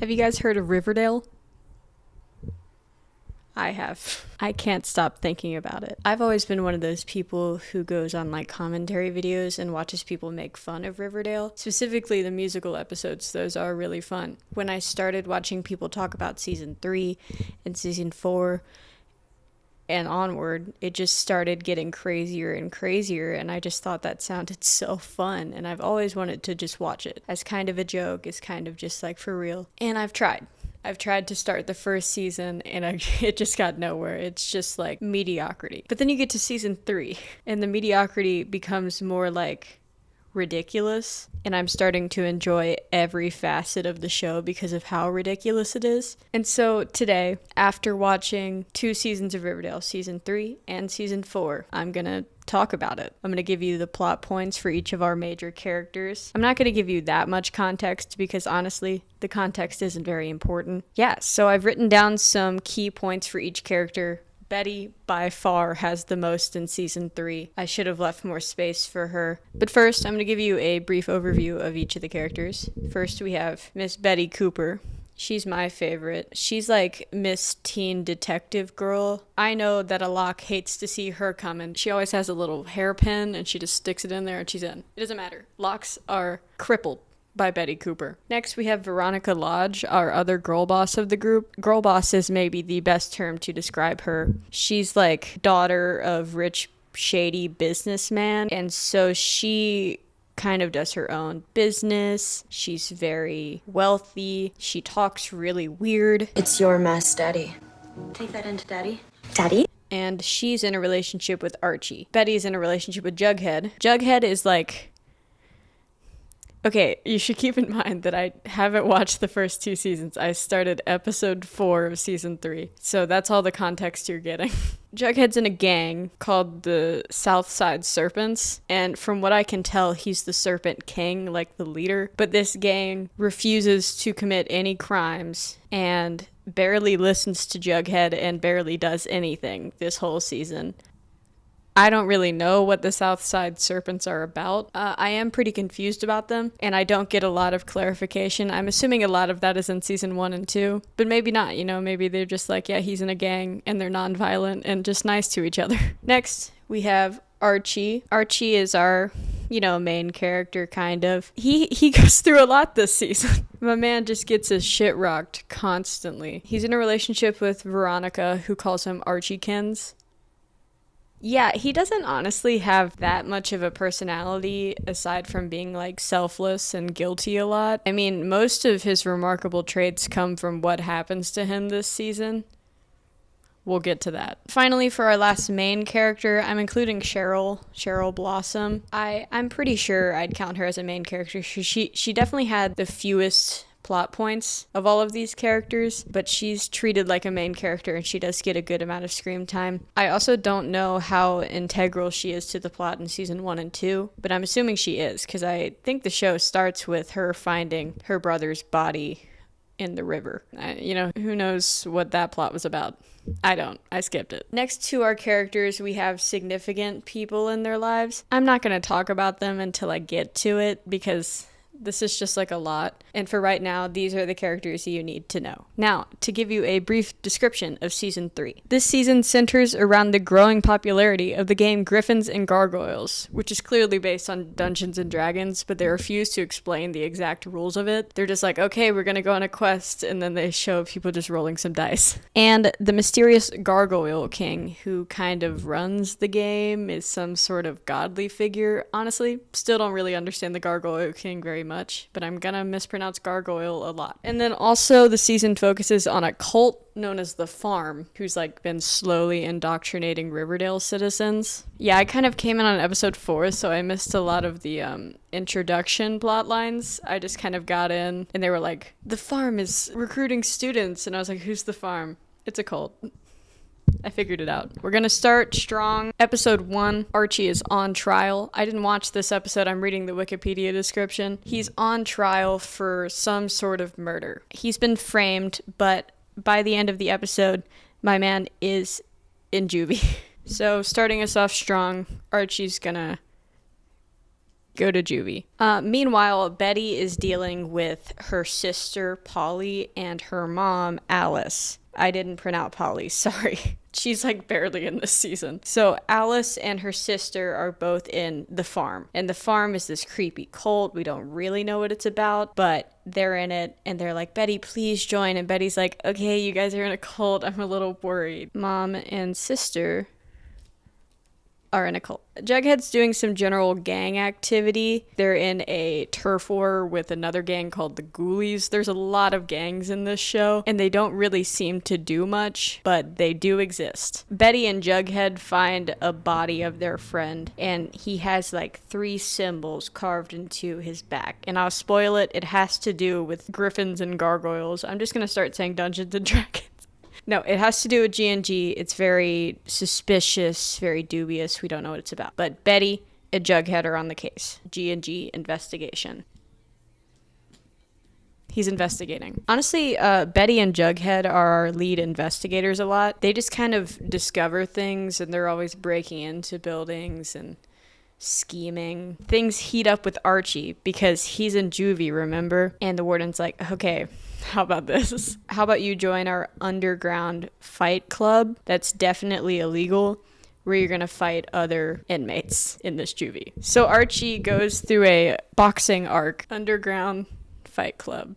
Have you guys heard of Riverdale? I have. I can't stop thinking about it. I've always been one of those people who goes on like commentary videos and watches people make fun of Riverdale. Specifically the musical episodes, those are really fun. When I started watching people talk about season 3 and season 4 and onward, it just started getting crazier and crazier, and I just thought that sounded so fun, and I've always wanted to just watch it as kind of a joke, as kind of just like for real. And I've tried to start the first season and it just got nowhere. It's just like mediocrity. But then you get to season 3 and the mediocrity becomes more like ridiculous, and I'm starting to enjoy every facet of the show because of how ridiculous it is. And so today, after watching 2 seasons of Riverdale, season 3 and season 4, I'm gonna talk about it. I'm going to give you the plot points for each of our major characters. I'm not going to give you that much context because honestly, the context isn't very important. Yeah, so I've written down some key points for each character. Betty, by far, has the most in season 3. I should have left more space for her. But first, I'm going to give you a brief overview of each of the characters. First, we have Miss Betty Cooper. She's my favorite. She's like Miss Teen Detective Girl. I know that Alok hates to see her coming. She always has a little hairpin and she just sticks it in there and she's in. It doesn't matter. Locks are crippled by Betty Cooper. Next, we have Veronica Lodge, our other girl boss of the group. Girl boss is maybe the best term to describe her. She's like daughter of rich, shady businessman, and so she kind of does her own business. She's very wealthy. She talks really weird. It's your mess, Daddy. Take that into Daddy. Daddy? And she's in a relationship with Archie. Betty's in a relationship with Jughead. Jughead is like... Okay, you should keep in mind that I haven't watched the first 2 seasons. I started episode 4 of season 3. So that's all the context you're getting. Jughead's in a gang called the Southside Serpents, and from what I can tell, he's the Serpent King, like the leader. But this gang refuses to commit any crimes and barely listens to Jughead and barely does anything this whole season. I don't really know what the Southside Serpents are about. I am pretty confused about them, and I don't get a lot of clarification. I'm assuming a lot of that is in season 1 and 2, but maybe not, maybe they're just like, yeah, he's in a gang, and they're nonviolent and just nice to each other. Next, we have Archie. Archie is our, main character, kind of. He goes through a lot this season. My man just gets his shit rocked constantly. He's in a relationship with Veronica, who calls him Archiekins. Yeah, he doesn't honestly have that much of a personality aside from being like selfless and guilty a lot. I mean, most of his remarkable traits come from what happens to him this season. We'll get to that. Finally, for our last main character, I'm including Cheryl Blossom. I'm pretty sure I'd count her as a main character. She definitely had the fewest plot points of all of these characters, but she's treated like a main character and she does get a good amount of screen time. I also don't know how integral she is to the plot in season 1 and 2, but I'm assuming she is because I think the show starts with her finding her brother's body in the river. Who knows what that plot was about? I don't. I skipped it. Next to our characters, we have significant people in their lives. I'm not going to talk about them until I get to it because this is just like a lot. And for right now, these are the characters you need to know. Now, to give you a brief description of Season 3. This season centers around the growing popularity of the game Griffins and Gargoyles, which is clearly based on Dungeons and Dragons, but they refuse to explain the exact rules of it. They're just like, okay, we're gonna go on a quest, and then they show people just rolling some dice. And the mysterious Gargoyle King, who kind of runs the game, is some sort of godly figure. Honestly, still don't really understand the Gargoyle King very much, but I'm gonna mispronounce gargoyle a lot. And then also the season focuses on a cult known as the Farm, who's like been slowly indoctrinating Riverdale citizens. Yeah, I kind of came in on episode 4, so I missed a lot of the introduction plot lines. I just kind of got in and they were like, the Farm is recruiting students, and I was like, who's the Farm? It's a cult. I figured it out. We're gonna start strong. Episode 1, Archie is on trial. I didn't watch this episode, I'm reading the Wikipedia description. He's on trial for some sort of murder. He's been framed, but by the end of the episode, my man is in juvie. So starting us off strong, Archie's gonna go to juvie. Meanwhile, Betty is dealing with her sister, Polly, and her mom, Alice. I didn't print out Polly, sorry. She's like barely in this season. So Alice and her sister are both in the farm. And the farm is this creepy cult. We don't really know what it's about, but they're in it. And they're like, Betty, please join. And Betty's like, okay, you guys are in a cult. I'm a little worried. Mom and sister are in a cult. Jughead's doing some general gang activity. They're in a turf war with another gang called the Ghoulies. There's a lot of gangs in this show, and they don't really seem to do much, but they do exist. Betty and Jughead find a body of their friend, and he has like 3 symbols carved into his back. And I'll spoil it, it has to do with griffins and gargoyles. I'm just gonna start saying Dungeons and Dragons. No, it has to do with G&G. It's very suspicious, very dubious. We don't know what it's about. But Betty and Jughead are on the case. G&G investigation. He's investigating. Honestly, Betty and Jughead are our lead investigators a lot. They just kind of discover things, and they're always breaking into buildings and scheming. Things heat up with Archie because he's in juvie, remember? And the warden's like, okay, how about this? How about you join our underground fight club? That's definitely illegal, where you're gonna fight other inmates in this juvie. So Archie goes through a boxing arc, underground fight club.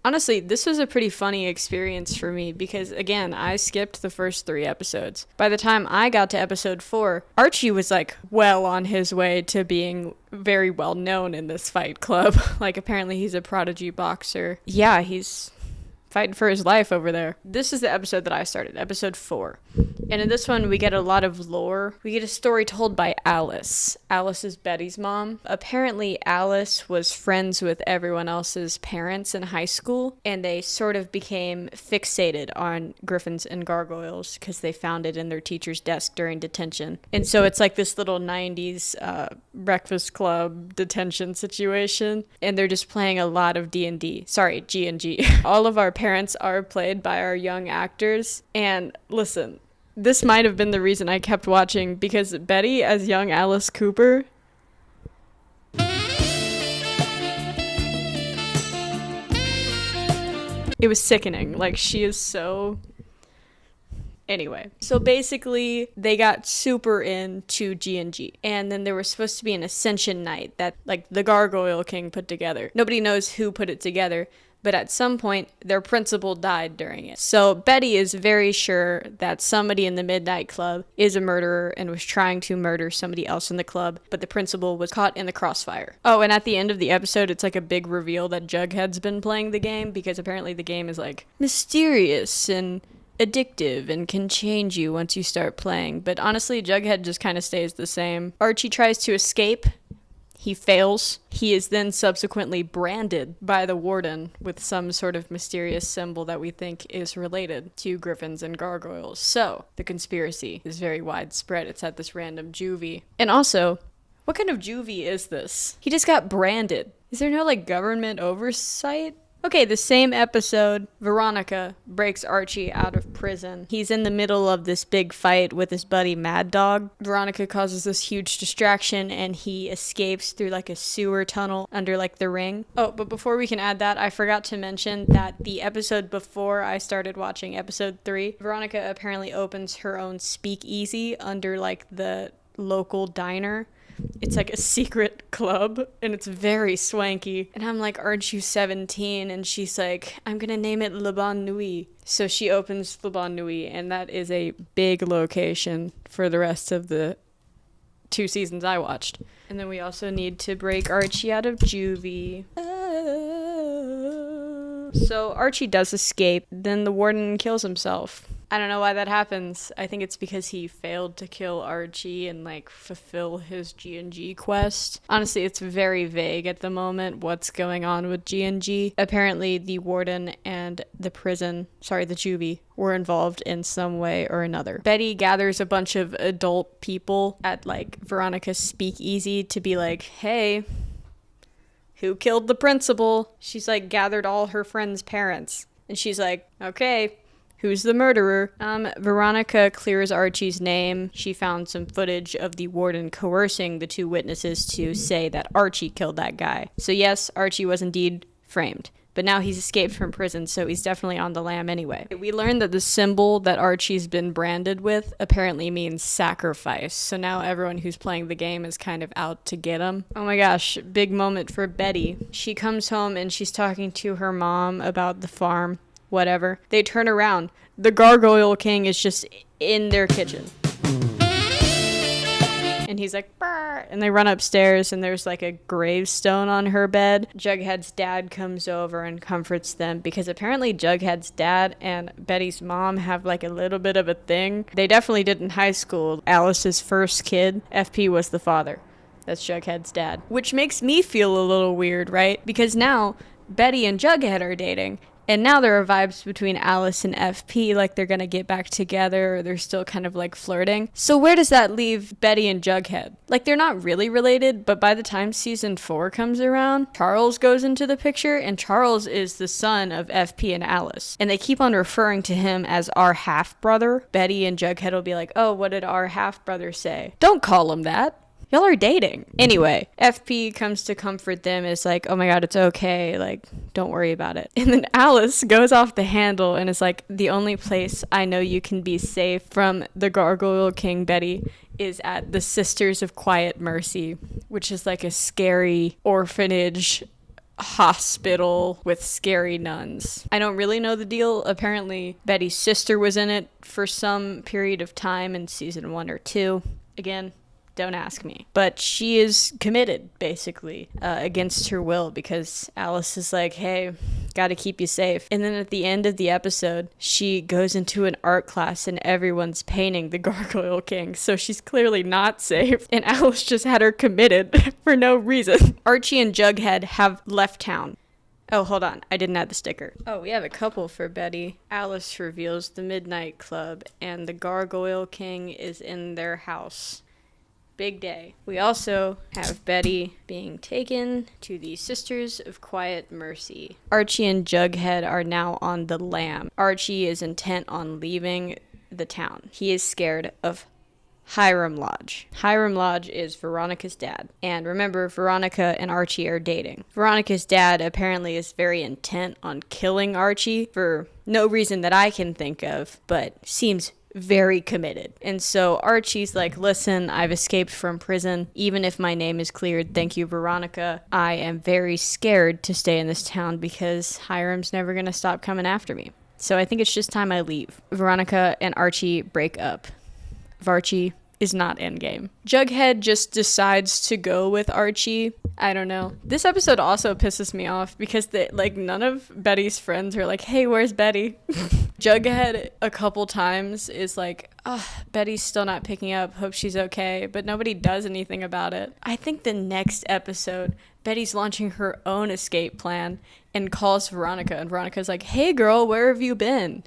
Honestly, this was a pretty funny experience for me because, again, I skipped the first 3 episodes. By the time I got to episode 4, Archie was, like, well on his way to being very well known in this fight club. Like, apparently he's a prodigy boxer. Yeah, he's fighting for his life over there. This is the episode that I started, episode 4. And in this one, we get a lot of lore. We get a story told by Alice. Alice is Betty's mom. Apparently, Alice was friends with everyone else's parents in high school, and they sort of became fixated on griffins and gargoyles because they found it in their teacher's desk during detention. And so it's like this little 90s Breakfast Club detention situation, and they're just playing a lot of D&D. Sorry, G&G. All of our parents are played by our young actors, and listen, this might have been the reason I kept watching, because Betty as young Alice Cooper, it was sickening. Like, she is so... Anyway, so basically they got super into G&G, and then there was supposed to be an Ascension night that, like, the Gargoyle King put together. Nobody knows who put it together, but at some point, their principal died during it. So Betty is very sure that somebody in the Midnight Club is a murderer and was trying to murder somebody else in the club, but the principal was caught in the crossfire. Oh, and at the end of the episode, it's like a big reveal that Jughead's been playing the game, because apparently the game is like mysterious and addictive and can change you once you start playing. But honestly, Jughead just kind of stays the same. Archie tries to escape. He fails. He is then subsequently branded by the warden with some sort of mysterious symbol that we think is related to griffins and gargoyles. So, the conspiracy is very widespread. It's at this random juvie. And also, what kind of juvie is this? He just got branded. Is there no, like, government oversight? Okay, the same episode, Veronica breaks Archie out of prison. He's in the middle of this big fight with his buddy Mad Dog. Veronica causes this huge distraction, and he escapes through like a sewer tunnel under like the ring. Oh, but before we can add that, I forgot to mention that the episode before I started watching episode 3, Veronica apparently opens her own speakeasy under like the local diner. It's like a secret club, and it's very swanky. And I'm like, aren't you 17? And she's like, I'm gonna name it Le Bon Nuit. So she opens Le Bon Nuit, and that is a big location for the rest of the 2 seasons I watched. And then we also need to break Archie out of juvie. So Archie does escape, then the warden kills himself. I don't know why that happens. I think it's because he failed to kill Archie and, like, fulfill his G&G quest. Honestly, it's very vague at the moment what's going on with G&G. Apparently, the warden and the juvie, were involved in some way or another. Betty gathers a bunch of adult people at, like, Veronica's speakeasy to be like, hey, who killed the principal? She's, like, gathered all her friends' parents. And she's like, okay, who's the murderer. Veronica clears Archie's name. She found some footage of the warden coercing the two witnesses to say that Archie killed that guy. So yes, Archie was indeed framed. But now he's escaped from prison, so he's definitely on the lam anyway. We learned that the symbol that Archie's been branded with apparently means sacrifice. So now everyone who's playing the game is kind of out to get him. Oh my gosh, big moment for Betty. She comes home and she's talking to her mom about the farm, whatever. They turn around. The Gargoyle King is just in their kitchen. And he's like, "Brr," and they run upstairs and there's like a gravestone on her bed. Jughead's dad comes over and comforts them because apparently Jughead's dad and Betty's mom have like a little bit of a thing. They definitely did in high school. Alice's first kid, FP, was the father. That's Jughead's dad. Which makes me feel a little weird, right? Because now Betty and Jughead are dating. And now there are vibes between Alice and FP, like they're gonna get back together, or they're still kind of like flirting. So where does that leave Betty and Jughead? Like, they're not really related, but by the time season 4 comes around, Charles goes into the picture, and Charles is the son of FP and Alice. And they keep on referring to him as our half-brother. Betty and Jughead will be like, oh, what did our half-brother say? Don't call him that. Y'all are dating. Anyway, FP comes to comfort them. It's like, oh my god, it's okay. Like, don't worry about it. And then Alice goes off the handle and is like, the only place I know you can be safe from the Gargoyle King, Betty, is at the Sisters of Quiet Mercy, which is like a scary orphanage hospital with scary nuns. I don't really know the deal. Apparently, Betty's sister was in it for some period of time in season 1 or 2. Again, don't ask me. But she is committed, basically, against her will, because Alice is like, hey, gotta keep you safe. And then at the end of the episode, she goes into an art class and everyone's painting the Gargoyle King, so she's clearly not safe. And Alice just had her committed for no reason. Archie and Jughead have left town. Oh, hold on. I didn't add the sticker. Oh, we have a couple for Betty. Alice reveals the Midnight Club, and the Gargoyle King is in their house. Big day. We also have Betty being taken to the Sisters of Quiet Mercy. Archie and Jughead are now on the lam. Archie is intent on leaving the town. He is scared of Hiram Lodge. Hiram Lodge is Veronica's dad. And remember, Veronica and Archie are dating. Veronica's dad apparently is very intent on killing Archie for no reason that I can think of, but seems very committed. And so Archie's like, listen, I've escaped from prison. Even if my name is cleared, thank you, Veronica. I am very scared to stay in this town because Hiram's never going to stop coming after me. So I think it's just time I leave. Veronica and Archie break up. Varchie is not endgame. Jughead just decides to go with Archie. I don't know. This episode also pisses me off because none of Betty's friends are like, hey, where's Betty? Jughead a couple times is like, Betty's still not picking up. Hope she's okay. But nobody does anything about it. I think the next episode, Betty's launching her own escape plan and calls Veronica. And Veronica's like, hey, girl, where have you been?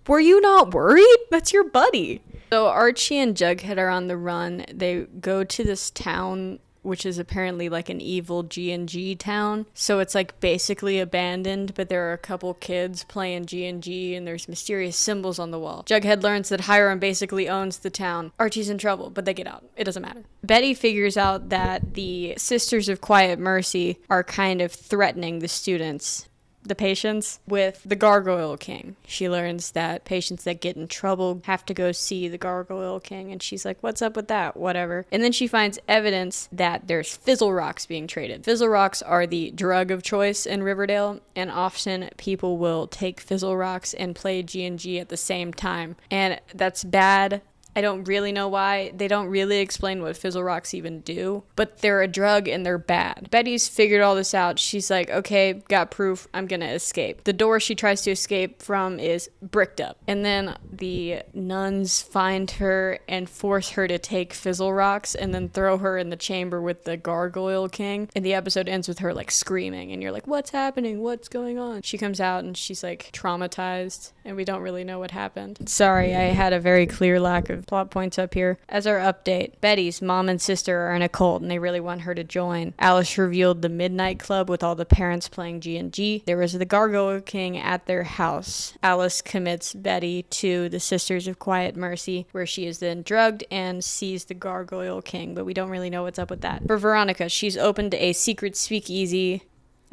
Were you not worried? That's your buddy. So Archie and Jughead are on the run. They go to this town, which is apparently like an evil G&G town. So it's like basically abandoned, but there are a couple kids playing G&G and there's mysterious symbols on the wall. Jughead learns that Hiram basically owns the town. Archie's in trouble, but they get out. It doesn't matter. Betty figures out that the Sisters of Quiet Mercy are kind of threatening the students, the patients, with the Gargoyle King. She learns that patients that get in trouble have to go see the Gargoyle King, and she's like, what's up with that? Whatever. And then she finds evidence that there's fizzle rocks being traded. Fizzle rocks are the drug of choice in Riverdale, and often people will take fizzle rocks and play G&G at the same time, and that's bad. I don't really know why. They don't really explain what fizzle rocks even do, but they're a drug and they're bad. Betty's figured all this out. She's like, okay, got proof. I'm gonna escape. The door she tries to escape from is bricked up. And then the nuns find her and force her to take fizzle rocks and then throw her in the chamber with the Gargoyle King. And the episode ends with her like screaming and you're like, what's happening? What's going on? She comes out and she's like traumatized and we don't really know what happened. Sorry, I had a very clear lack of of plot points up here. As our update, Betty's mom and sister are in a cult and they really want her to join. Alice revealed the Midnight Club with all the parents playing G&G. There was the Gargoyle King at their house. Alice commits Betty to the Sisters of Quiet Mercy, where she is then drugged and sees the Gargoyle King, but we don't really know what's up with that. For Veronica, she's opened a secret speakeasy.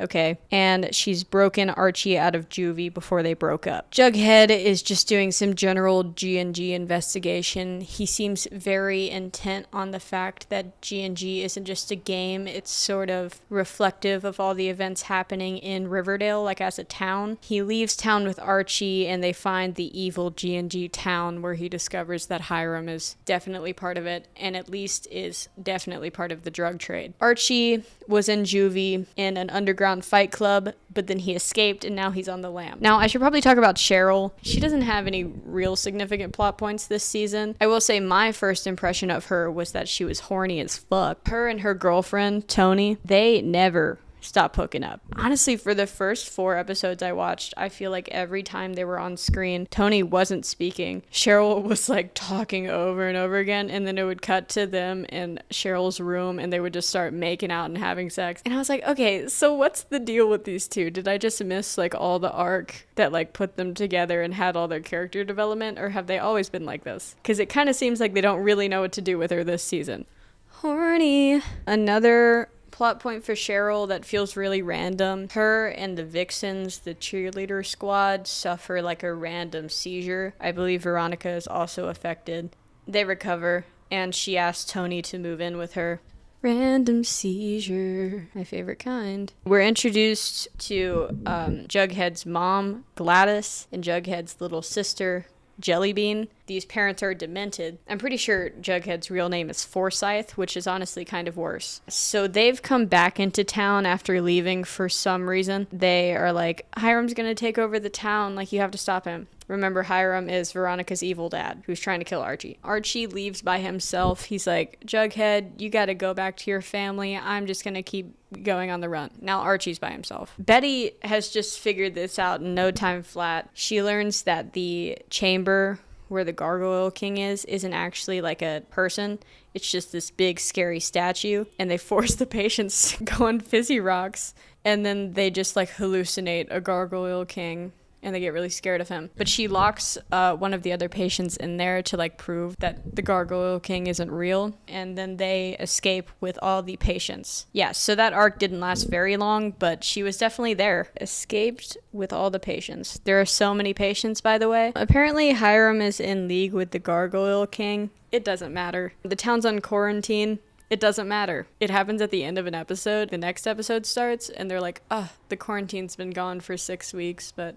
Okay. And she's broken Archie out of juvie before they broke up. Jughead is just doing some general G&G investigation. He seems very intent on the fact that G&G isn't just a game. It's sort of reflective of all the events happening in Riverdale, like as a town. He leaves town with Archie and they find the evil G&G town where he discovers that Hiram is definitely part of it and at least is definitely part of the drug trade. Archie was in juvie in an underground fight club, but then he escaped and now he's on the lam. Now, I should probably talk about Cheryl. She doesn't have any real significant plot points this season. I will say my first impression of her was that she was horny as fuck. Her and her girlfriend, Tony, they never stop hooking up. Honestly, for the first 4 episodes I watched, I feel like every time they were on screen, Tony wasn't speaking. Cheryl was like talking over and over again, and then it would cut to them in Cheryl's room and they would just start making out and having sex. And I was like, okay, so what's the deal with these two? Did I just miss like all the arc that like put them together and had all their character development, or have they always been like this? Because it kind of seems like they don't really know what to do with her this season. Horny. Another plot point for Cheryl that feels really random. Her and the Vixens, the cheerleader squad, suffer like a random seizure. I believe Veronica is also affected. They recover, and she asks Tony to move in with her. Random seizure, my favorite kind. We're introduced to Jughead's mom, Gladys, and Jughead's little sister, Jellybean. These parents are demented. I'm pretty sure Jughead's real name is Forsyth, which is honestly kind of worse. So they've come back into town after leaving for some reason. They are like, Hiram's gonna take over the town, like you have to stop him. Remember, Hiram is Veronica's evil dad who's trying to kill Archie. Archie leaves by himself. He's like, Jughead, you gotta go back to your family. I'm just gonna keep going on the run. Now Archie's by himself. Betty has just figured this out in no time flat. She learns that the chamber where the Gargoyle King isn't actually like a person. It's just this big scary statue, and they force the patients to go on fizzy rocks, and then they just like hallucinate a Gargoyle King and they get really scared of him. But she locks one of the other patients in there to like prove that the Gargoyle King isn't real, and then they escape with all the patients. Yeah, so that arc didn't last very long, but she was definitely there. Escaped with all the patients. There are so many patients, by the way. Apparently Hiram is in league with the Gargoyle King. It doesn't matter. The town's on quarantine. It doesn't matter. It happens at the end of an episode. The next episode starts, and they're like, the quarantine's been gone for 6 weeks, but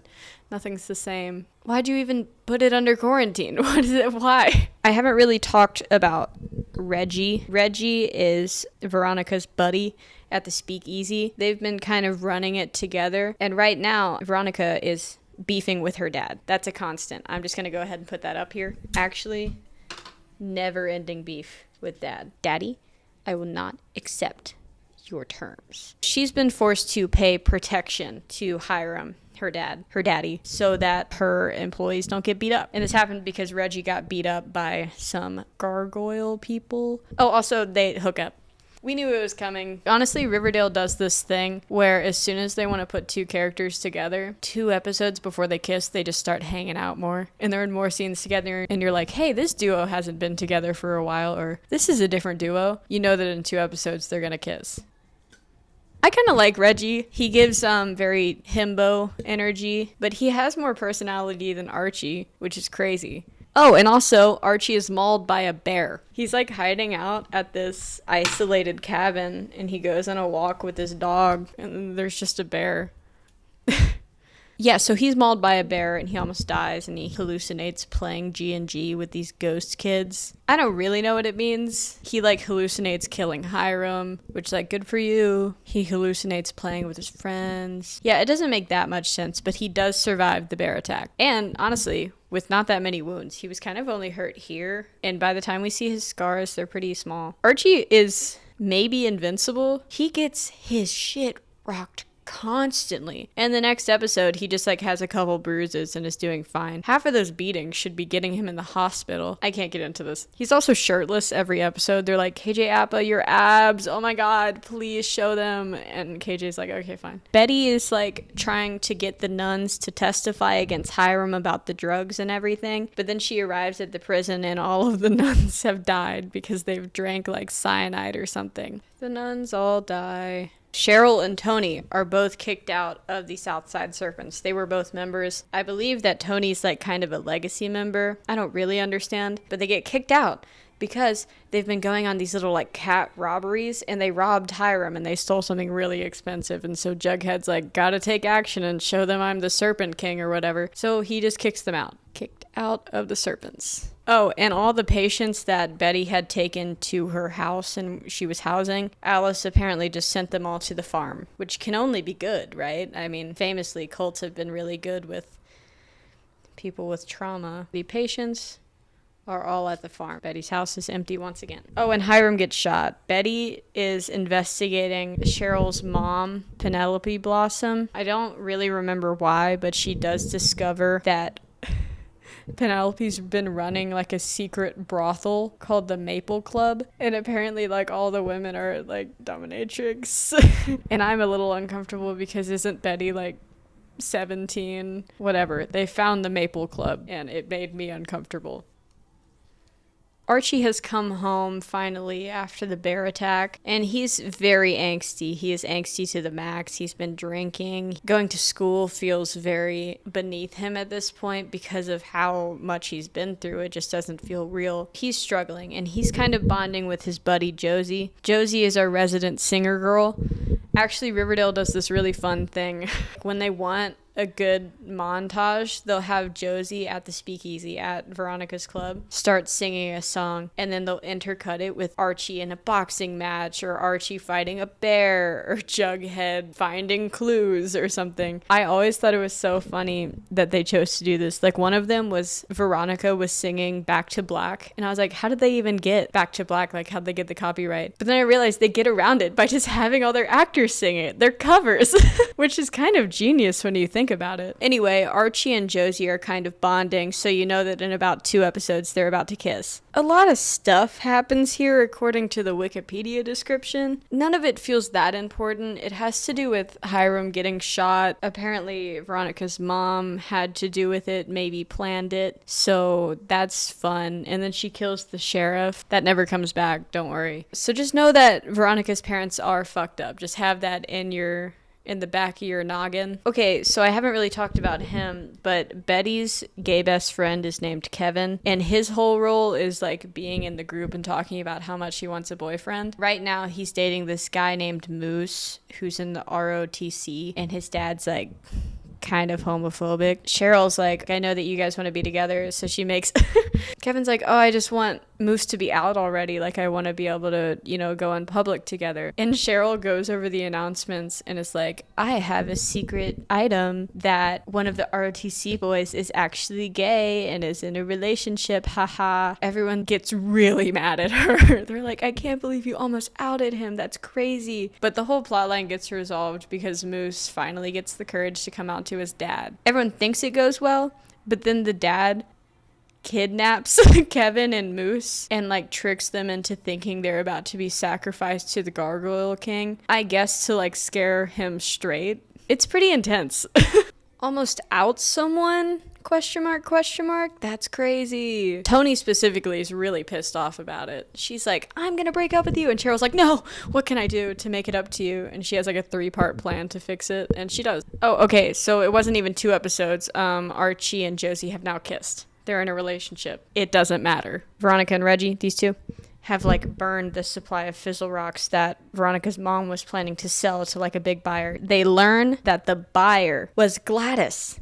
nothing's the same. Why'd you even put it under quarantine? What is it? Why? I haven't really talked about Reggie. Reggie is Veronica's buddy at the speakeasy. They've been kind of running it together, and right now, Veronica is beefing with her dad. That's a constant. I'm just going to go ahead and put that up here. Actually, never-ending beef with dad. Daddy, I will not accept your terms. She's been forced to pay protection to Hiram, her daddy, so that her employees don't get beat up. And this happened because Reggie got beat up by some gargoyle people. Oh, also, they hook up. We knew it was coming. Honestly, Riverdale does this thing where as soon as they want to put 2 characters together, 2 episodes before they kiss, they just start hanging out more. And they're in more scenes together. And you're like, hey, this duo hasn't been together for a while. Or this is a different duo. You know that in 2 episodes, they're going to kiss. I kind of like Reggie. He gives very himbo energy. But he has more personality than Archie, which is crazy. Oh, and also, Archie is mauled by a bear. He's like hiding out at this isolated cabin, and he goes on a walk with his dog, and there's just a bear. Yeah, so he's mauled by a bear, and he almost dies, and he hallucinates playing G&G with these ghost kids. I don't really know what it means. He, like, hallucinates killing Hiram, which, like, good for you. He hallucinates playing with his friends. Yeah, it doesn't make that much sense, but he does survive the bear attack. And, honestly, with not that many wounds, he was kind of only hurt here, and by the time we see his scars, they're pretty small. Archie is maybe invincible. He gets his shit rocked constantly. And the next episode, he just like has a couple bruises and is doing fine. Half of those beatings should be getting him in the hospital. I can't get into this. He's also shirtless every episode. They're like, KJ Appa, your abs, oh my god, please show them. And KJ's like, okay, fine. Betty is like trying to get the nuns to testify against Hiram about the drugs and everything, but then she arrives at the prison and all of the nuns have died because they've drank like cyanide or something. The nuns all die. Cheryl and Tony are both kicked out of the Southside Serpents. They were both members. I believe that Tony's like kind of a legacy member. I don't really understand, but they get kicked out because they've been going on these little like cat robberies and they robbed Hiram and they stole something really expensive. And so Jughead's like, gotta take action and show them I'm the Serpent King or whatever. So he just kicks them out. Kicked out of the Serpents. Oh, and all the patients that Betty had taken to her house and she was housing, Alice apparently just sent them all to the farm, which can only be good, right? I mean, famously, cults have been really good with people with trauma. The patients are all at the farm. Betty's house is empty once again. Oh, and Hiram gets shot. Betty is investigating Cheryl's mom, Penelope Blossom. I don't really remember why, but she does discover that Penelope's been running like a secret brothel called the Maple Club, and apparently like all the women are like dominatrix. And I'm a little uncomfortable because isn't Betty like 17? Whatever. They found the Maple Club and it made me uncomfortable. Archie has come home finally after the bear attack, and he's very angsty. He is angsty to the max. He's been drinking. Going to school feels very beneath him at this point because of how much he's been through. It just doesn't feel real. He's struggling, and he's kind of bonding with his buddy Josie. Josie is our resident singer girl. Actually, Riverdale does this really fun thing. When they want a good montage, they'll have Josie at the speakeasy at Veronica's club start singing a song, and then they'll intercut it with Archie in a boxing match, or Archie fighting a bear, or Jughead finding clues or something. I always thought it was so funny that they chose to do this. Like, one of them was Veronica was singing Back to Black, and I was like, how did they even get Back to Black? Like, how'd they get the copyright? But then I realized they get around it by just having all their actors sing it. They're covers, which is kind of genius when you think about it. Anyway, Archie and Josie are kind of bonding, so you know that in about 2 episodes they're about to kiss. A lot of stuff happens here according to the Wikipedia description. None of it feels that important. It has to do with Hiram getting shot. Apparently Veronica's mom had to do with it, maybe planned it, so that's fun. And then she kills the sheriff. That never comes back, don't worry. So just know that Veronica's parents are fucked up. Just have that in the back of your noggin. Okay, so I haven't really talked about him, but Betty's gay best friend is named Kevin, and his whole role is like being in the group and talking about how much he wants a boyfriend. Right now, he's dating this guy named Moose, who's in the ROTC, and his dad's like kind of homophobic. Cheryl's like, I know that you guys want to be together, so she makes Kevin's like, oh, I just want Moose to be out already, like I want to be able to, you know, go in public together. And Cheryl goes over the announcements and is like, I have a secret item that one of the ROTC boys is actually gay and is in a relationship, haha. Everyone gets really mad at her. They're like, I can't believe you almost outed him, that's crazy. But the whole plotline gets resolved because Moose finally gets the courage to come out to his dad. Everyone thinks it goes well, but then the dad kidnaps Kevin and Moose and like tricks them into thinking they're about to be sacrificed to the Gargoyle King, I guess to like scare him straight. It's pretty intense. Almost out someone? Question mark? That's crazy. Tony specifically is really pissed off about it. She's like, I'm gonna break up with you. And Cheryl's like, no, what can I do to make it up to you? And she has like a 3-part plan to fix it. And she does. Oh, okay. So it wasn't even 2 episodes. Archie and Josie have now kissed. They're in a relationship. It doesn't matter. Veronica and Reggie, these two, have like burned the supply of fizzle rocks that Veronica's mom was planning to sell to like a big buyer. They learn that the buyer was Gladys,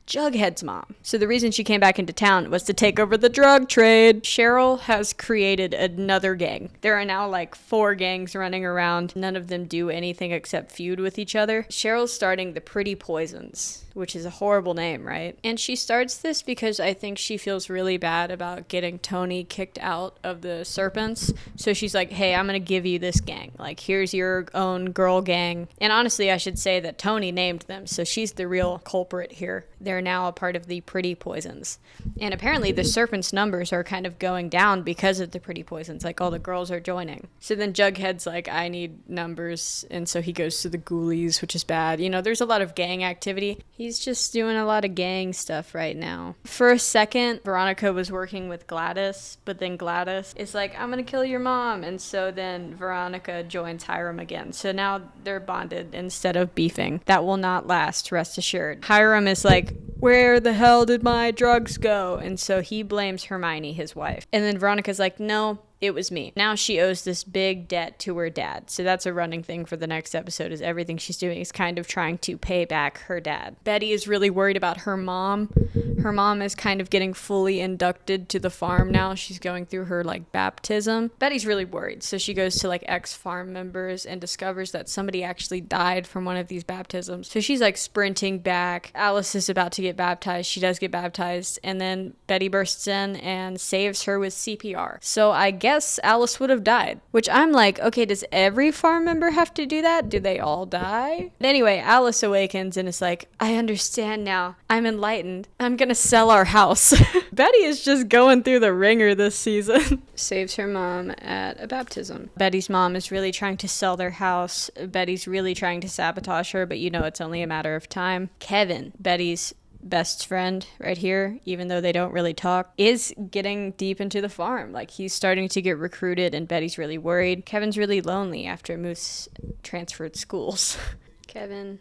Jughead's mom. So the reason she came back into town was to take over the drug trade. Cheryl has created another gang. There are now like 4 gangs running around. None of them do anything except feud with each other. Cheryl's starting the Pretty Poisons, which is a horrible name, right? And she starts this because I think she feels really bad about getting Tony kicked out of the Serpents. So she's like, hey, I'm going to give you this gang. Like, here's your own girl gang. And honestly, I should say that Tony named them. So she's the real culprit here. They're now a part of the Pretty Poisons. And apparently the Serpents' numbers are kind of going down because of the Pretty Poisons. Like, all the girls are joining. So then Jughead's like, I need numbers. And so he goes to the Ghoulies, which is bad. You know, there's a lot of gang activity. He's just doing a lot of gang stuff right now. For a second, Veronica was working with Gladys, but then Gladys is like, I'm gonna kill your mom. And so then Veronica joins Hiram again. So now they're bonded instead of beefing. That will not last, rest assured. Hiram is like, where the hell did my drugs go? And so he blames Hermione, his wife. And then Veronica's like, no, it was me. Now she owes this big debt to her dad. So that's a running thing for the next episode, is everything she's doing is kind of trying to pay back her dad. Betty is really worried about her mom. Her mom is kind of getting fully inducted to the farm now. She's going through her like baptism. Betty's really worried. So she goes to like ex-farm members and discovers that somebody actually died from one of these baptisms. So she's like sprinting back. Alice is about to get baptized. She does get baptized. And then Betty bursts in and saves her with CPR. So I guess Alice would have died, which I'm like, okay, does every farm member have to do that? Do they all die? But anyway, Alice awakens and is like, I understand now. I'm enlightened. I'm gonna sell our house. Betty is just going through the ringer this season. Saves her mom at a baptism. Betty's mom is really trying to sell their house. Betty's really trying to sabotage her, but you know it's only a matter of time. Kevin, Betty's best friend right here, even though they don't really talk, is getting deep into the farm. Like, he's starting to get recruited and Betty's really worried. Kevin's really lonely after Moose transferred schools. Kevin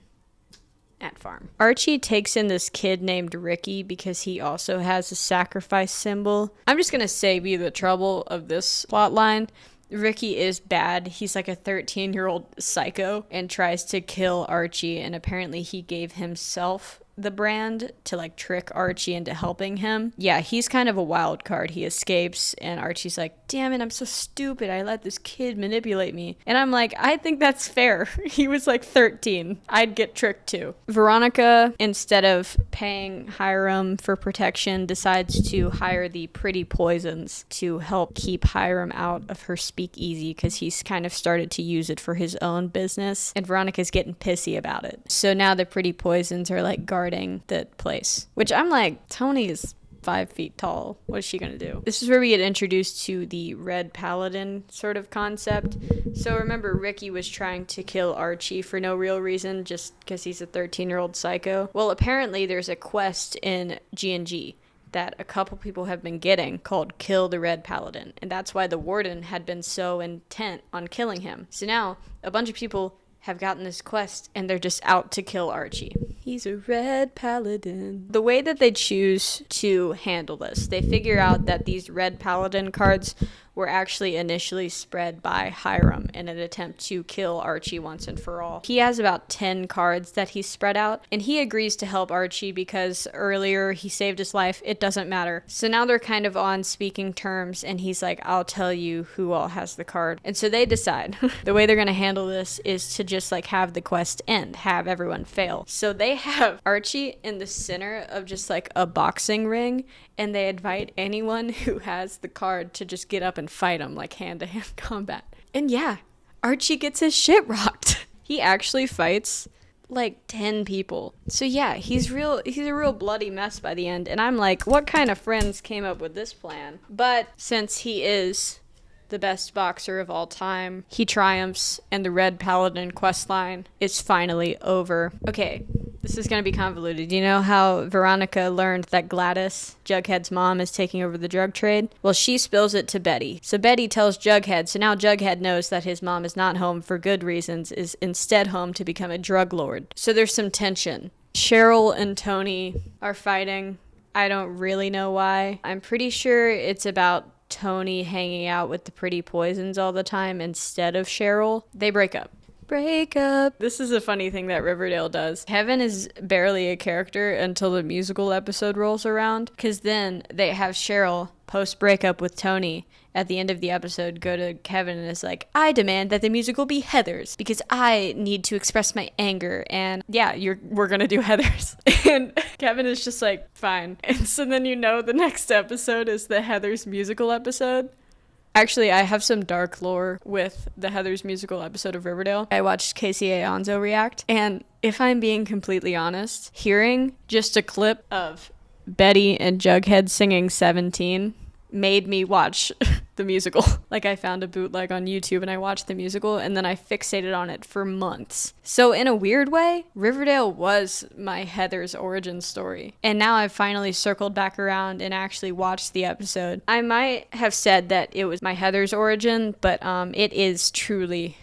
at farm. Archie takes in this kid named Ricky because he also has a sacrifice symbol. I'm just gonna save you the trouble of this plot line. Ricky is bad. He's like a 13-year-old psycho and tries to kill Archie, and apparently he gave himself the brand to like trick Archie into helping him. Yeah, he's kind of a wild card. He escapes and Archie's like, damn it, I'm so stupid. I let this kid manipulate me. And I'm like, I think that's fair. He was like 13. I'd get tricked too. Veronica, instead of paying Hiram for protection, decides to hire the Pretty Poisons to help keep Hiram out of her speakeasy because he's kind of started to use it for his own business. And Veronica's getting pissy about it. So now the Pretty Poisons are like guarding the place, which I'm like, Tony is 5 feet tall. What is she gonna do? This is where we get introduced to the Red Paladin sort of concept. So remember, Ricky was trying to kill Archie for no real reason, just because he's a 13-year-old psycho. Well, apparently there's a quest in G&G that a couple people have been getting called Kill the Red Paladin, and that's why the warden had been so intent on killing him. So now a bunch of people have gotten this quest and they're just out to kill Archie. He's a red paladin. The way that they choose to handle this, they figure out that these red paladin cards were actually initially spread by Hiram in an attempt to kill Archie once and for all. He has about 10 cards that he spread out, and he agrees to help Archie because earlier he saved his life. It doesn't matter. So now they're kind of on speaking terms, and he's like, I'll tell you who all has the card. And so they decide the way they're going to handle this is to just like have the quest end, have everyone fail. So they have Archie in the center of just like a boxing ring, and they invite anyone who has the card to just get up and fight him, like hand-to-hand combat. And yeah, Archie gets his shit rocked. He actually fights like 10 people. So yeah, he's a real bloody mess by the end. And I'm like, what kind of friends came up with this plan? But since he is the best boxer of all time, he triumphs, and the Red Paladin questline is finally over. Okay, this is going to be convoluted. You know how Veronica learned that Gladys, Jughead's mom, is taking over the drug trade? Well, she spills it to Betty. So Betty tells Jughead, so now Jughead knows that his mom is not home for good reasons, is instead home to become a drug lord. So there's some tension. Cheryl and Tony are fighting. I don't really know why. I'm pretty sure it's about Tony hanging out with the Pretty Poisons all the time instead of Cheryl. They break up. This is a funny thing that Riverdale does. Kevin is barely a character until the musical episode rolls around, because then they have Cheryl post breakup with Tony, at the end of the episode, go to Kevin and is like, I demand that the musical be Heathers because I need to express my anger. And yeah, we're going to do Heathers. And Kevin is just like, fine. And so then the next episode is the Heathers musical episode. Actually, I have some dark lore with the Heathers musical episode of Riverdale. I watched Casey Alonso react. And if I'm being completely honest, hearing just a clip of Betty and Jughead singing 17 made me watch the musical. Like, I found a bootleg on YouTube and I watched the musical and then I fixated on it for months. So in a weird way, Riverdale was my Heathers origin story. And now I've finally circled back around and actually watched the episode. I might have said that it was my Heathers origin, but it is truly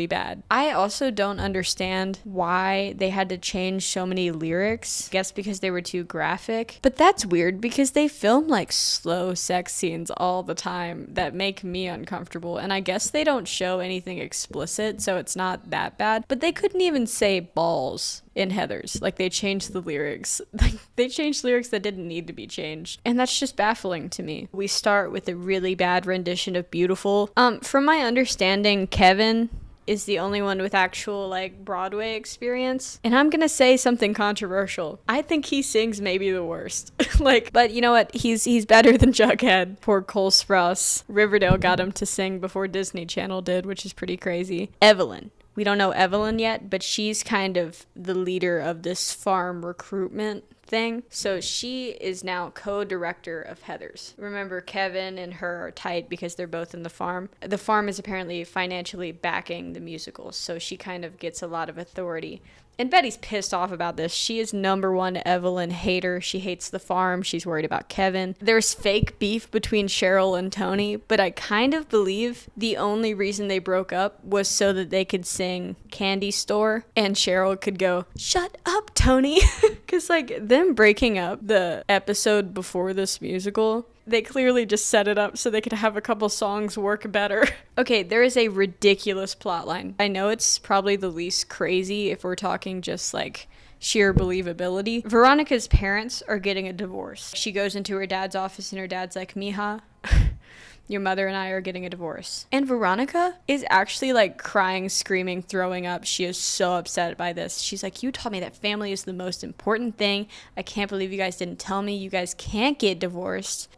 bad. I also don't understand why they had to change so many lyrics. I guess because they were too graphic. But that's weird because they film like slow sex scenes all the time that make me uncomfortable. And I guess they don't show anything explicit, so it's not that bad. But they couldn't even say balls in Heathers. Like, they changed the lyrics. Like, they changed lyrics that didn't need to be changed. And that's just baffling to me. We start with a really bad rendition of Beautiful. From my understanding, Kevin is the only one with actual, like, Broadway experience. And I'm gonna say something controversial. I think he sings maybe the worst. But you know what? He's better than Jughead. Poor Cole Sprouse. Riverdale got him to sing before Disney Channel did, which is pretty crazy. Evelyn. We don't know Evelyn yet, but she's kind of the leader of this farm recruitment thing. So she is now co-director of Heathers. Remember, Kevin and her are tight because they're both in the farm. The farm is apparently financially backing the musical, so she kind of gets a lot of authority. And Betty's pissed off about this. She is #1 Evelyn hater. She hates the farm. She's worried about Kevin. There's fake beef between Cheryl and Tony, but I kind of believe the only reason they broke up was so that they could sing Candy Store and Cheryl could go, shut up, Tony. Because, like, them breaking up the episode before this musical, they clearly just set it up so they could have a couple songs work better. Okay, there is a ridiculous plotline. I know it's probably the least crazy if we're talking just like sheer believability. Veronica's parents are getting a divorce. She goes into her dad's office and her dad's like, Mija, your mother and I are getting a divorce. And Veronica is actually like crying, screaming, throwing up. She is so upset by this. She's like, you told me that family is the most important thing. I can't believe you guys didn't tell me. You guys can't get divorced.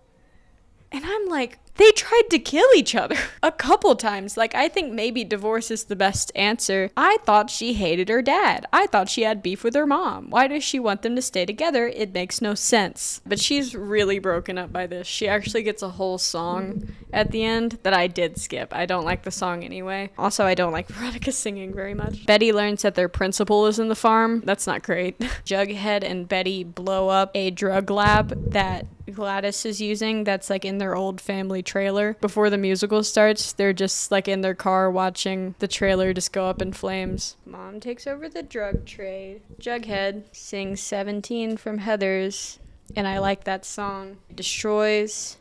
And I'm like, they tried to kill each other a couple times. Like, I think maybe divorce is the best answer. I thought she hated her dad. I thought she had beef with her mom. Why does she want them to stay together? It makes no sense. But she's really broken up by this. She actually gets a whole song at the end that I did skip. I don't like the song anyway. Also, I don't like Veronica singing very much. Betty learns that their principal is in the farm. That's not great. Jughead and Betty blow up a drug lab that Gladys is using that's like in their old family trailer. Before the musical starts, they're just like in their car watching the trailer just go up in flames. Mom takes over the drug trade. Jughead sings 17 from Heathers, and I like that song. Destroys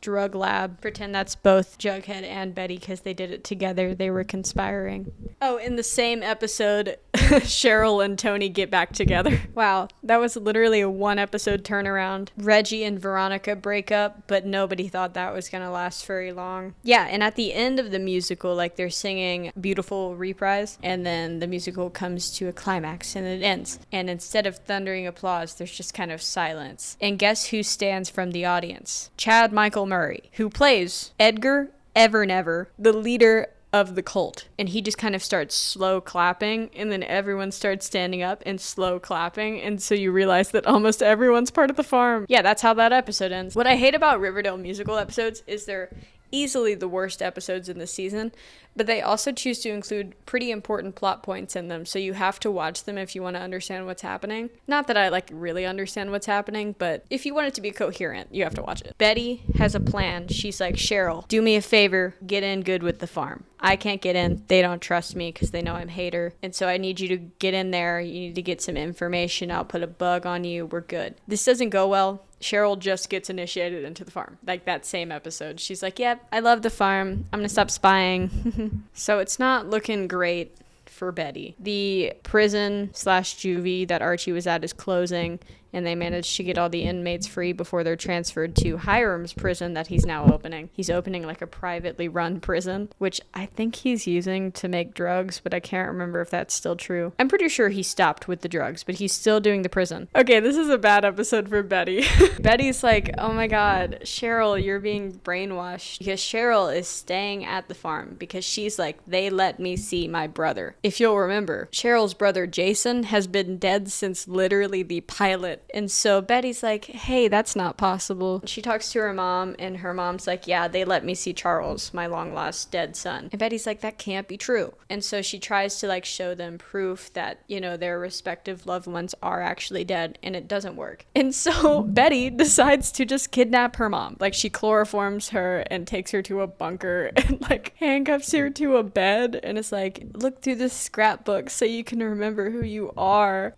drug lab. Pretend that's both Jughead and Betty because they did it together. They were conspiring. Oh, in the same episode, Cheryl and Tony get back together. Wow, that was literally a 1 episode turnaround. Reggie and Veronica break up, but nobody thought that was gonna last very long. Yeah, and at the end of the musical, like, they're singing Beautiful reprise, and then the musical comes to a climax and it ends. And instead of thundering applause, there's just kind of silence. And guess who stands from the audience? Chad Michael Murray, who plays Edgar Evernever, the leader of the cult. And he just kind of starts slow clapping, and then everyone starts standing up and slow clapping, and so you realize that almost everyone's part of the farm. Yeah, that's how that episode ends. What I hate about Riverdale musical episodes is they're easily the worst episodes in the season, but they also choose to include pretty important plot points in them, so you have to watch them if you want to understand what's happening. Not that I like really understand what's happening, but if you want it to be coherent, you have to watch it. Betty has a plan. She's like, Cheryl, do me a favor, get in good with the farm. I can't get in. They don't trust me because they know I'm a hater, and so I need you to get in there. You need to get some information. I'll put a bug on you. We're good. This doesn't go well. Cheryl just gets initiated into the farm. Like that same episode. She's like, yep, I love the farm. I'm gonna stop spying. So it's not looking great for Betty. The prison/juvie that Archie was at is closing, and they manage to get all the inmates free before they're transferred to Hiram's prison that he's now opening. He's opening like a privately run prison, which I think he's using to make drugs, but I can't remember if that's still true. I'm pretty sure he stopped with the drugs, but he's still doing the prison. Okay, this is a bad episode for Betty. Betty's like, oh my god, Cheryl, you're being brainwashed, because Cheryl is staying at the farm because she's like, they let me see my brother. If you'll remember, Cheryl's brother Jason has been dead since literally the pilot, and so Betty's like, hey, that's not possible. She talks to her mom, and her mom's like, yeah, they let me see Charles, my long lost dead son. And Betty's like, that can't be true. And so she tries to like show them proof that, you know, their respective loved ones are actually dead, and it doesn't work. And so Betty decides to just kidnap her mom. Like, she chloroforms her and takes her to a bunker and like handcuffs her to a bed, and it's like, look through this scrapbook so you can remember who you are.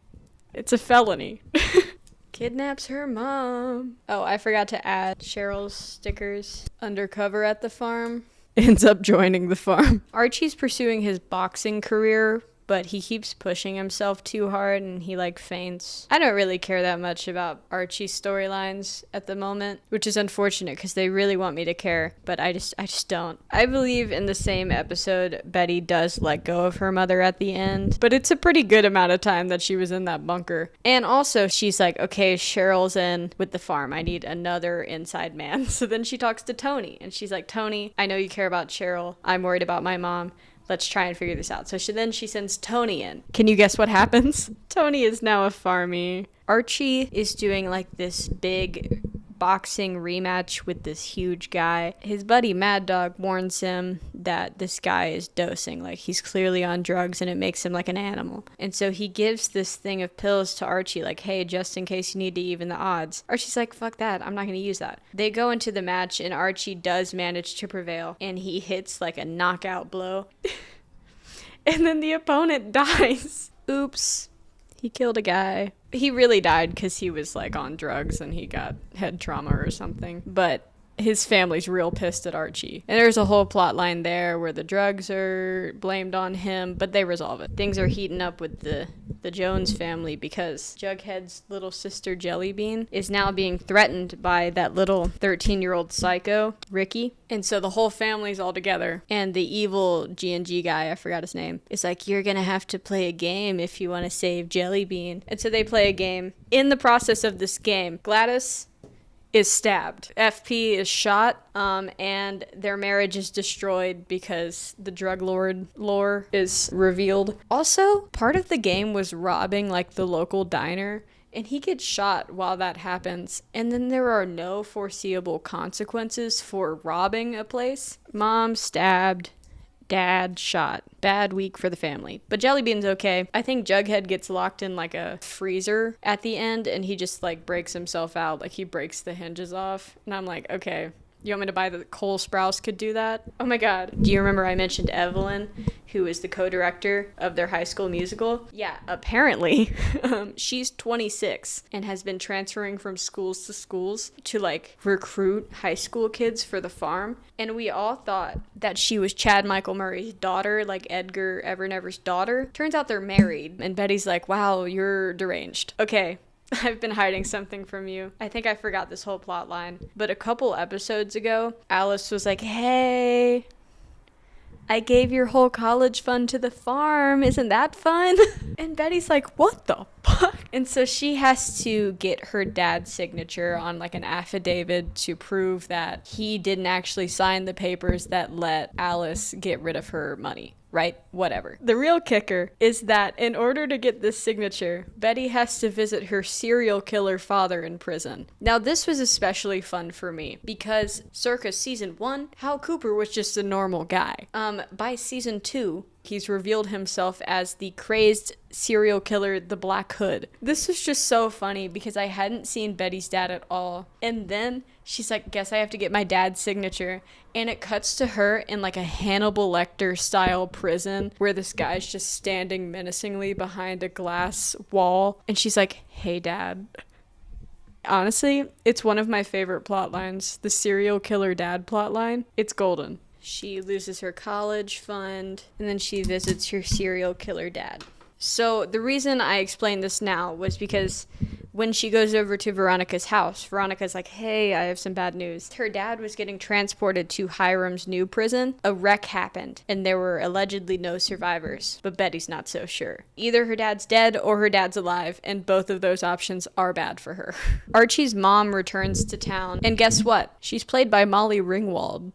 It's a felony. Kidnaps her mom. Oh, I forgot to add Cheryl's stickers. Undercover at the farm. Ends up joining the farm. Archie's pursuing his boxing career, but he keeps pushing himself too hard and he like faints. I don't really care that much about Archie's storylines at the moment, which is unfortunate because they really want me to care, but I just don't. I believe in the same episode Betty does let go of her mother at the end, but it's a pretty good amount of time that she was in that bunker. And also she's like, okay, Cheryl's in with the farm. I need another inside man. So then she talks to Tony and she's like, Tony, I know you care about Cheryl. I'm worried about my mom. Let's try and figure this out. So she sends Tony in. Can you guess what happens? Tony is now a farmie. Archie is doing like this big boxing rematch with this huge guy. His buddy Mad Dog warns him that this guy is dosing, like he's clearly on drugs and it makes him like an animal. And so he gives this thing of pills to Archie, like, hey, just in case you need to even the odds. Archie's like, fuck that, I'm not gonna use that. They go into the match and Archie does manage to prevail and he hits like a knockout blow. And then the opponent dies. Oops. He killed a guy. He really died because he was like on drugs and he got head trauma or something. But his family's real pissed at Archie. And there's a whole plot line there where the drugs are blamed on him, but they resolve it. Things are heating up with the Jones family because Jughead's little sister Jellybean is now being threatened by that little 13-year-old psycho, Ricky. And so the whole family's all together. And the evil G&G guy, I forgot his name, is like, you're gonna have to play a game if you want to save Jellybean. And so they play a game. In the process of this game, Gladys is stabbed. FP is shot, and their marriage is destroyed because the drug lord lore is revealed. Also, part of the game was robbing like the local diner, and he gets shot while that happens, and then there are no foreseeable consequences for robbing a place. Mom stabbed, dad shot. Bad week for the family. But Jellybean's okay. I think Jughead gets locked in like a freezer at the end and he just like breaks himself out. Like he breaks the hinges off. And I'm like, okay, you want me to buy that Cole Sprouse could do that? Oh my god. Do you remember I mentioned Evelyn, who is the co-director of their High School Musical? Yeah, apparently she's 26 and has been transferring from schools to schools to like recruit high school kids for the farm. And we all thought that she was Chad Michael Murray's daughter, like Edgar Evernever's daughter. Turns out they're married. And Betty's like, wow, you're deranged. Okay. I've been hiding something from you. I think I forgot this whole plot line. But a couple episodes ago, Alice was like, hey, I gave your whole college fund to the farm. Isn't that fun? And Betty's like, what the fuck? And so she has to get her dad's signature on like an affidavit to prove that he didn't actually sign the papers that let Alice get rid of her money. Right? Whatever. The real kicker is that in order to get this signature, Betty has to visit her serial killer father in prison. Now, this was especially fun for me because circa season 1, Hal Cooper was just a normal guy. By season 2, he's revealed himself as the crazed serial killer, the Black Hood. This was just so funny because I hadn't seen Betty's dad at all. And then she's like, guess I have to get my dad's signature. And it cuts to her in like a Hannibal Lecter style prison where this guy's just standing menacingly behind a glass wall. And she's like, hey, dad. Honestly, it's one of my favorite plot lines. The serial killer dad plot line. It's golden. She loses her college fund, and then she visits her serial killer dad. So the reason I explained this now was because When she goes over to Veronica's house, Veronica's like, hey, I have some bad news. Her dad was getting transported to Hiram's new prison. A wreck happened, and there were allegedly no survivors, but Betty's not so sure. Either her dad's dead or her dad's alive, and both of those options are bad for her. Archie's mom returns to town, and guess what? She's played by Molly Ringwald.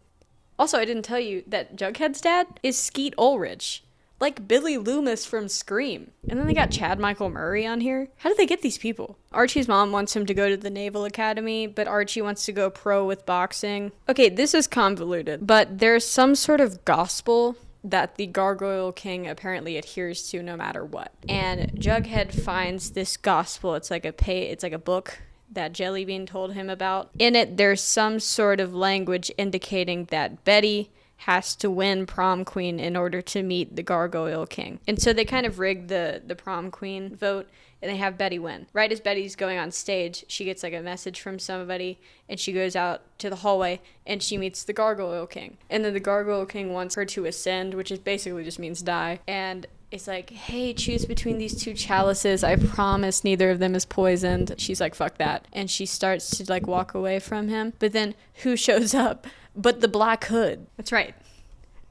Also, I didn't tell you that Jughead's dad is Skeet Ulrich, like Billy Loomis from Scream. And then they got Chad Michael Murray on here. How did they get these people? Archie's mom wants him to go to the Naval Academy, but Archie wants to go pro with boxing. Okay, this is convoluted, but there's some sort of gospel that the Gargoyle King apparently adheres to no matter what. And Jughead finds this gospel. It's like a book that Jellybean told him about. In it, there's some sort of language indicating that Betty has to win prom queen in order to meet the Gargoyle King. And so they kind of rigged the prom queen vote, and they have Betty win. Right as Betty's going on stage, she gets like a message from somebody, and she goes out to the hallway, and she meets the Gargoyle King. And then the Gargoyle King wants her to ascend, which is basically just means die. And it's like, hey, choose between these two chalices. I promise neither of them is poisoned. She's like, fuck that. And she starts to like walk away from him. But then who shows up but the Black Hood? That's right.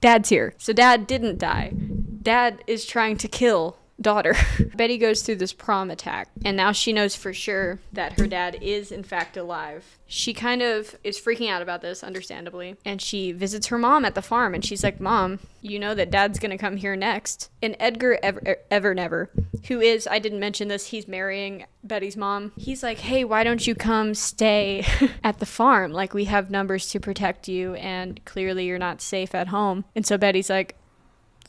Dad's here. So Dad didn't die. Dad is trying to kill daughter. Betty goes through this prom attack, and now she knows for sure that her dad is in fact alive. She kind of is freaking out about this, understandably, and she visits her mom at the farm, and she's like, Mom, you know that Dad's gonna come here next. And Edgar Evernever, who is, I didn't mention this, he's marrying Betty's mom. He's like, hey, why don't you come stay at the farm? Like, we have numbers to protect you, and clearly you're not safe at home. And so Betty's like,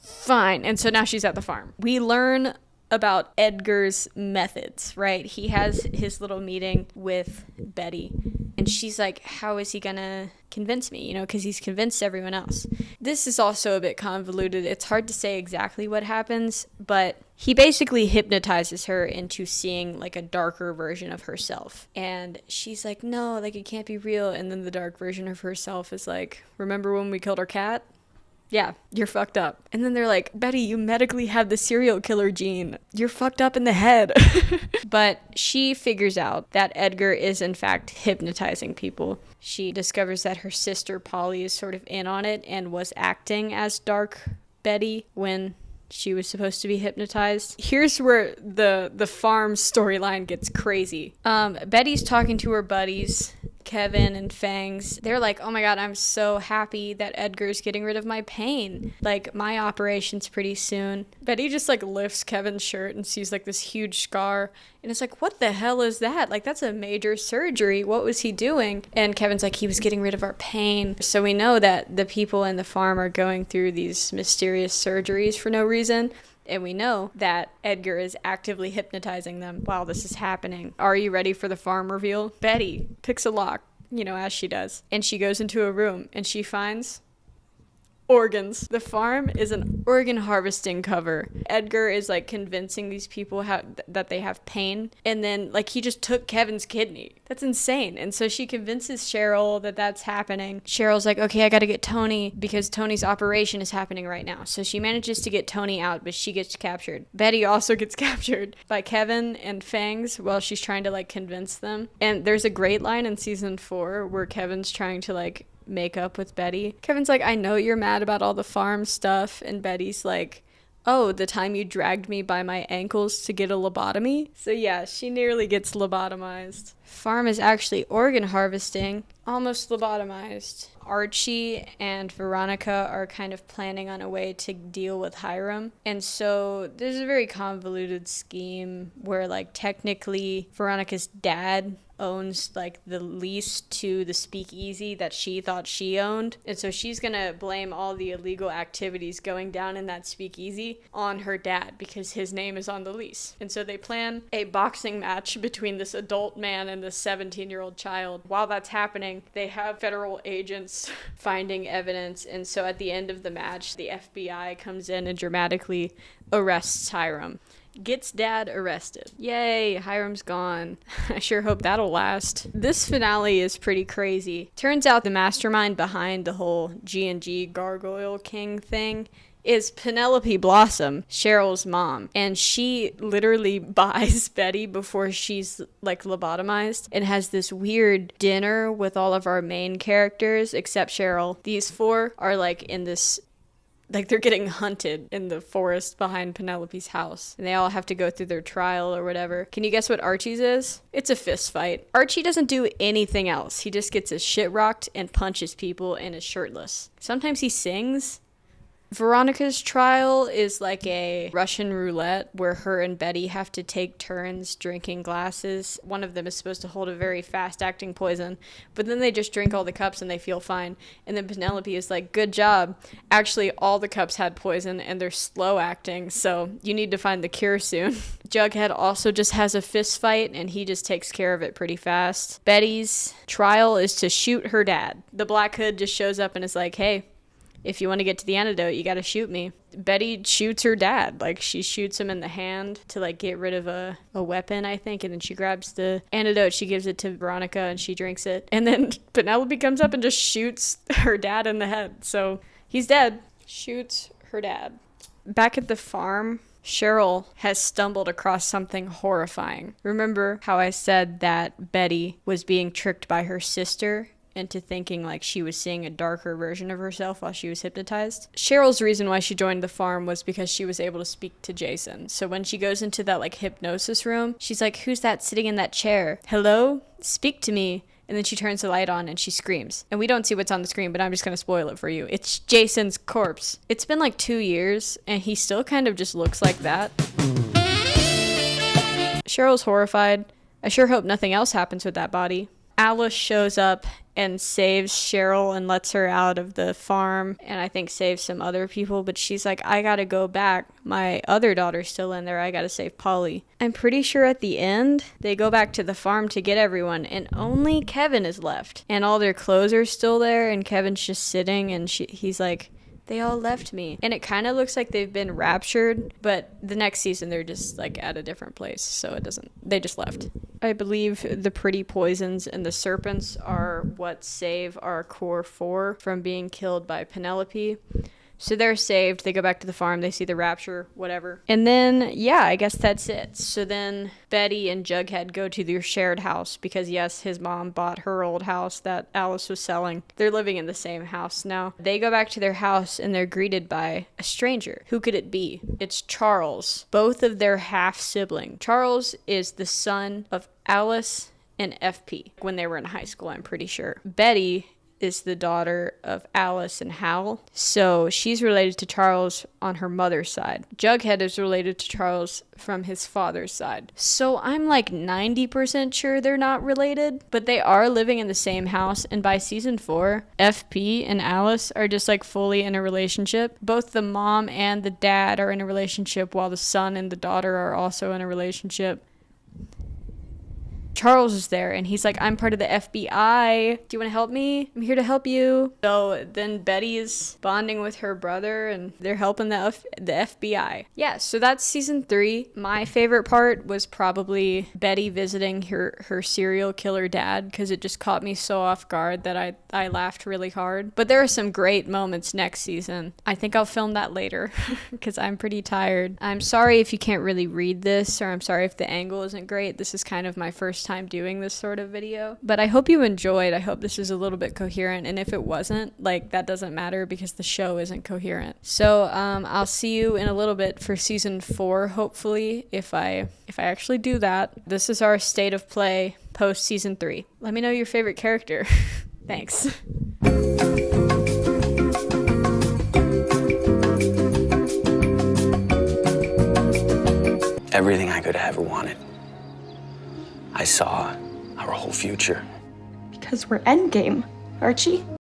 fine. And so now she's at the farm. We learn about Edgar's methods, right? He has his little meeting with Betty, and she's like, how is he gonna convince me? You know, because he's convinced everyone else. This is also a bit convoluted. It's hard to say exactly what happens, but he basically hypnotizes her into seeing like a darker version of herself. And she's like, no, like it can't be real. And then the dark version of herself is like, remember when we killed our cat? Yeah, you're fucked up. And then they're like, Betty, you medically have the serial killer gene. You're fucked up in the head. But she figures out that Edgar is in fact hypnotizing people. She discovers that her sister Polly is sort of in on it and was acting as Dark Betty when she was supposed to be hypnotized. Here's where the farm storyline gets crazy. Betty's talking to her buddies, Kevin and Fangs. They're like, oh my god, I'm so happy that Edgar's getting rid of my pain. Like, my operation's pretty soon. Betty just like lifts Kevin's shirt and sees like this huge scar. And it's like, what the hell is that? Like, that's a major surgery. What was he doing? And Kevin's like, he was getting rid of our pain. So we know that the people in the farm are going through these mysterious surgeries for no reason. And we know that Edgar is actively hypnotizing them while this is happening. Are you ready for the farm reveal? Betty picks a lock, you know, as she does. And she goes into a room and she finds organs. The farm is an organ harvesting cover. Edgar is like convincing these people that they have pain, and then like he just took Kevin's kidney. That's insane. And so she convinces Cheryl that that's happening. Cheryl's like, okay, I gotta get Tony because Tony's operation is happening right now. So she manages to get Tony out, but she gets captured. Betty also gets captured by Kevin and Fangs while she's trying to like convince them. And there's a great line in season 4 where Kevin's trying to like make up with Betty. Kevin's like, I know you're mad about all the farm stuff. And Betty's like, oh, the time you dragged me by my ankles to get a lobotomy? So yeah, she nearly gets lobotomized. Farm is actually organ harvesting, almost lobotomized. Archie and Veronica are kind of planning on a way to deal with Hiram. And so there's a very convoluted scheme where like technically Veronica's dad owns like the lease to the speakeasy that she thought she owned. And so she's gonna blame all the illegal activities going down in that speakeasy on her dad because his name is on the lease. And so they plan a boxing match between this adult man and this 17-year-old child. While that's happening, they have federal agents finding evidence. And so at the end of the match, the FBI comes in and dramatically arrests Hiram. gets dad arrested. Yay, Hiram's gone. I sure hope that'll last. This finale is pretty crazy. Turns out the mastermind behind the whole G&G Gargoyle King thing is Penelope Blossom, Cheryl's mom. And she literally buys Betty before she's like lobotomized and has this weird dinner with all of our main characters except Cheryl. These four are like in this, like they're getting hunted in the forest behind Penelope's house. And they all have to go through their trial or whatever. Can you guess what Archie's is? It's a fist fight. Archie doesn't do anything else. He just gets his shit rocked and punches people and is shirtless. Sometimes he sings. Veronica's trial is like a Russian roulette where her and Betty have to take turns drinking glasses. One of them is supposed to hold a very fast-acting poison, but then they just drink all the cups and they feel fine. And then Penelope is like, good job. Actually, all the cups had poison and they're slow-acting, so you need to find the cure soon. Jughead also just has a fist fight and he just takes care of it pretty fast. Betty's trial is to shoot her dad. The Black Hood just shows up and is like, hey, if you want to get to the antidote, you got to shoot me. Betty shoots her dad. Like, she shoots him in the hand to, like, get rid of a weapon, I think. And then she grabs the antidote. She gives it to Veronica, and she drinks it. And then Penelope comes up and just shoots her dad in the head. So he's dead. Shoots her dad. Back at the farm, Cheryl has stumbled across something horrifying. Remember how I said that Betty was being tricked by her sister into thinking like she was seeing a darker version of herself while she was hypnotized? Cheryl's reason why she joined the farm was because she was able to speak to Jason. So when she goes into that like hypnosis room, she's like, who's that sitting in that chair? Hello? Speak to me. And then she turns the light on and she screams. And we don't see what's on the screen, but I'm just going to spoil it for you. It's Jason's corpse. It's been like 2 years and he still kind of just looks like that. Cheryl's horrified. I sure hope nothing else happens with that body. Alice shows up and saves Cheryl and lets her out of the farm, and I think saves some other people, but she's like, I gotta go back. My other daughter's still in there. I gotta save Polly. I'm pretty sure at the end, they go back to the farm to get everyone, and only Kevin is left. And all their clothes are still there, and Kevin's just sitting, and he's like, they all left me. And it kind of looks like they've been raptured, but the next season they're just like at a different place, so they just left. I believe the pretty poisons and the serpents are what save our core four from being killed by Penelope. So they're saved, they go back to the farm, they see the rapture, whatever. And then, yeah, I guess that's it. So then Betty and Jughead go to their shared house because, yes, his mom bought her old house that Alice was selling. They're living in the same house now. They go back to their house and they're greeted by a stranger. Who could it be? It's Charles, both of their half-sibling. Charles is the son of Alice and FP when they were in high school, I'm pretty sure. Betty is the daughter of Alice and Hal, so she's related to Charles on her mother's side. Jughead is related to Charles from his father's side. So I'm like 90% sure they're not related, but they are living in the same house, and by season 4, FP and Alice are just like fully in a relationship. Both the mom and the dad are in a relationship, while the son and the daughter are also in a relationship. Charles is there and he's like, I'm part of the FBI. Do you want to help me? I'm here to help you. So then Betty's bonding with her brother and they're helping the FBI. Yeah, so that's season 3. My favorite part was probably Betty visiting her serial killer dad because it just caught me so off guard that I laughed really hard. But there are some great moments next season. I think I'll film that later because I'm pretty tired. I'm sorry if you can't really read this, or I'm sorry if the angle isn't great. This is kind of my first time doing this sort of video, but I hope you enjoyed. I hope this is a little bit coherent, and if it wasn't, like, that doesn't matter because the show isn't coherent. So I'll see you in a little bit for season 4, hopefully, if I actually do that. This is our state of play post season 3. Let me know your favorite character. Thanks. Everything I could have ever wanted. I saw our whole future. Because we're endgame, Archie.